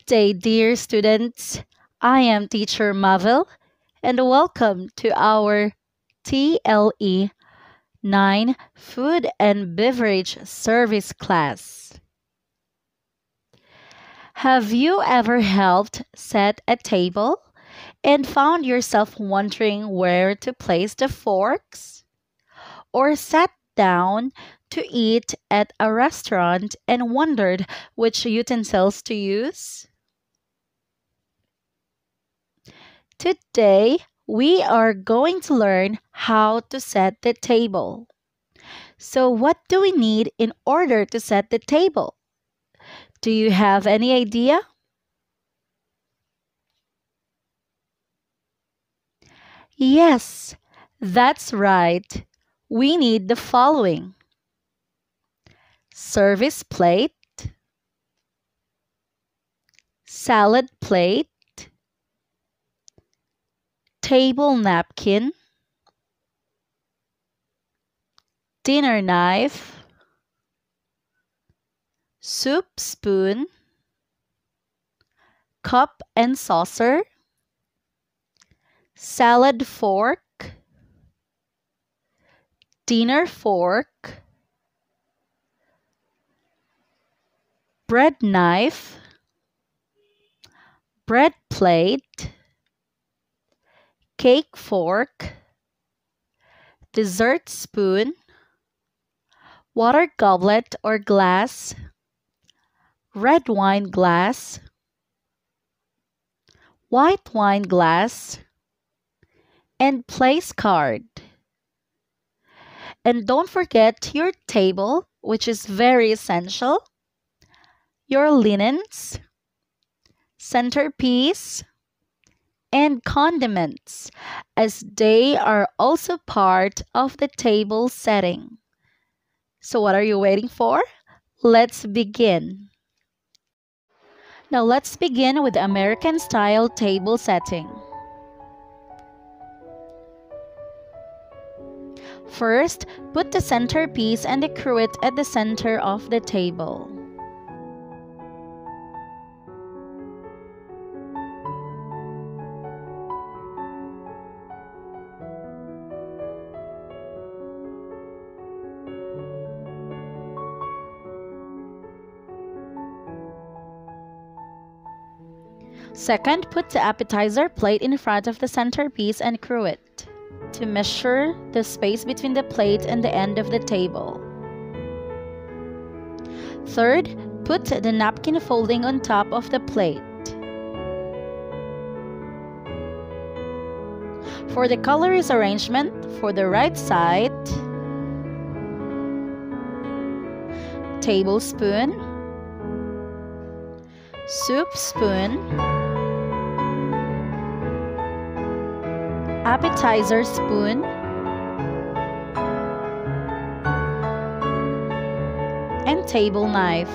Good day, dear students. I am Teacher Mavel, and welcome to our TLE 9 Food and Beverage Service class. Have you ever helped set a table and found yourself wondering where to place the forks? Or sat down to eat at a restaurant and wondered which utensils to use? Today, we are going to learn how to set the table. So, what do we need in order to set the table? Do you have any idea? Yes, that's right. We need the following: service plate, salad plate, table napkin, dinner knife, soup spoon, cup and saucer, salad fork, dinner fork, bread knife, bread plate, cake fork, dessert spoon, water goblet or glass, red wine glass, white wine glass, and place card. And don't forget your table, which is very essential, your linens, centerpiece, and condiments, as they are also part of the table setting. So what are you waiting for? Let's begin. Now let's begin with the American style table setting. First, put the centerpiece and the cruet at the center of the table. Second, put the appetizer plate in front of the centerpiece and cruet to measure the space between the plate and the end of the table. Third, put the napkin folding on top of the plate. For the colorist arrangement, for the right side, tablespoon, soup spoon, appetizer spoon, and table knife,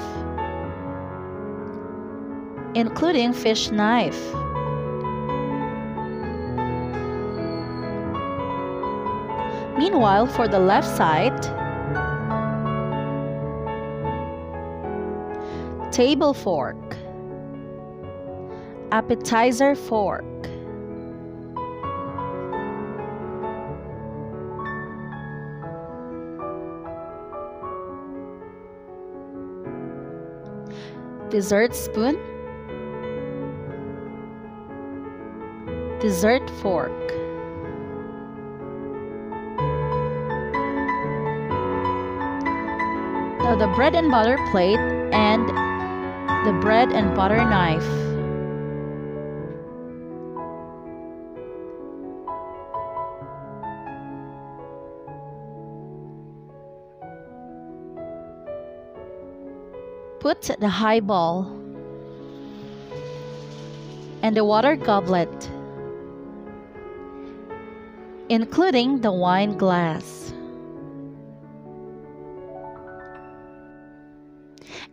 including fish knife. Meanwhile, for the left side, table fork, appetizer fork, dessert spoon, dessert fork, now the bread and butter plate and the bread and butter knife. Put the highball and the water goblet, including the wine glass.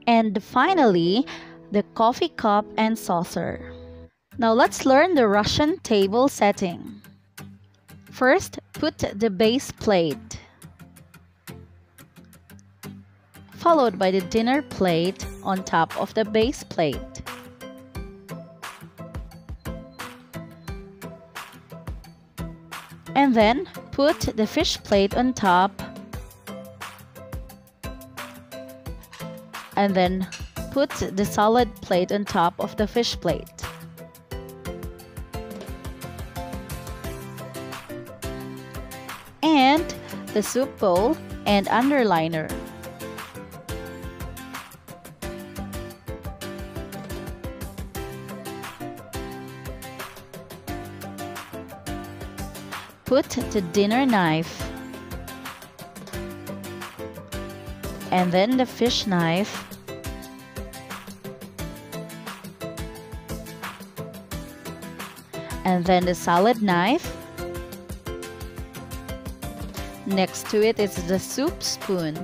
And finally, the coffee cup and saucer. Now let's learn the Russian table setting. First, put the base plate, followed by the dinner plate on top of the base plate. And then put the fish plate on top. And then put the salad plate on top of the fish plate. And the soup bowl and underliner. Put the dinner knife, and then the fish knife, and then the salad knife. Next to it is the soup spoon.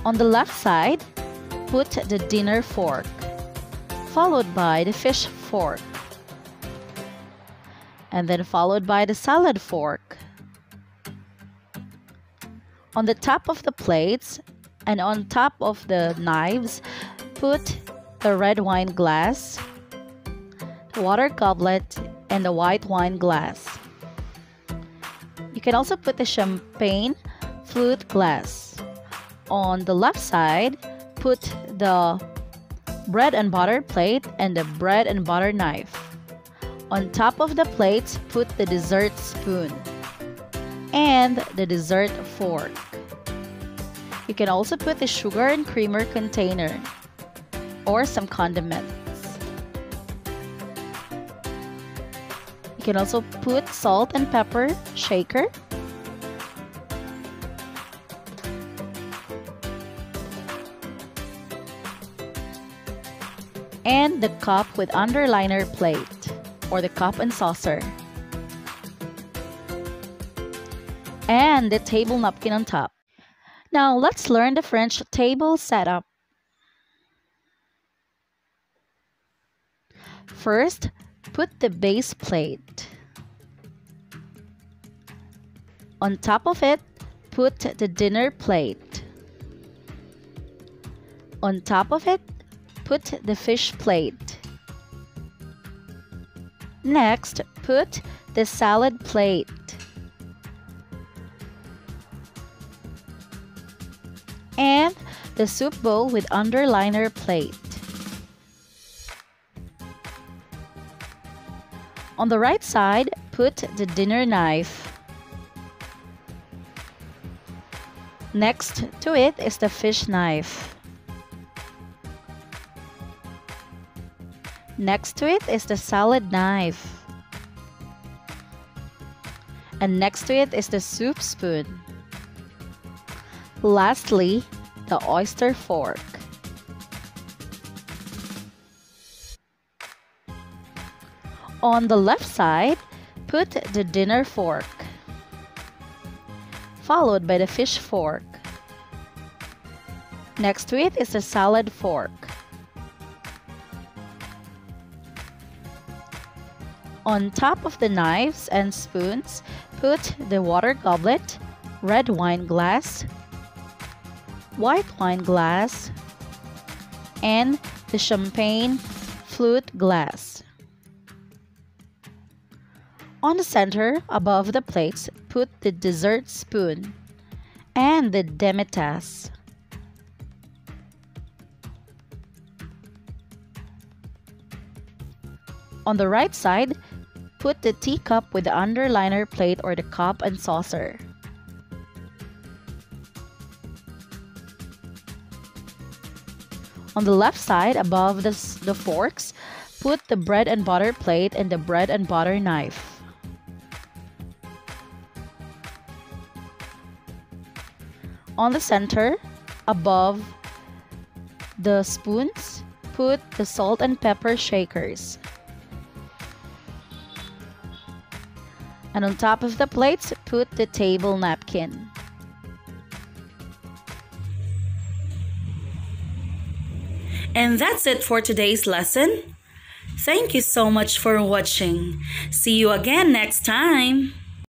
On the left side, put the dinner fork, followed by the fish fork, and then followed by the salad fork. On the top of the plates and on top of the knives, put the red wine glass, the water goblet, and the white wine glass. You can also put the champagne flute glass. On the left side, put the bread and butter plate and the bread and butter knife. On top of the plates, put the dessert spoon and the dessert fork. You can also put the sugar and creamer container or some condiments. You can also put salt and pepper shaker, and the cup with underliner plate or the cup and saucer, and the table napkin on top. Now let's learn the French table setup. First, put the base plate. On top of it, put the dinner plate. On top of it, put the fish plate. Next, put the salad plate. And the soup bowl with underliner plate. On the right side, put the dinner knife. Next to it is the fish knife. Next to it is the salad knife. And next to it is the soup spoon. Lastly, the oyster fork. On the left side, put the dinner fork, followed by the fish fork. Next to it is the salad fork. On top of the knives and spoons, put the water goblet, red wine glass, white wine glass, and the champagne flute glass. On the center, above the plates, put the dessert spoon and the demitasse. On the right side, put the teacup with the underliner plate or the cup and saucer. On the left side, above the forks, put the bread and butter plate and the bread and butter knife. On the center, above the spoons, put the salt and pepper shakers. And on top of the plates, put the table napkin. And that's it for today's lesson. Thank you so much for watching. See you again next time.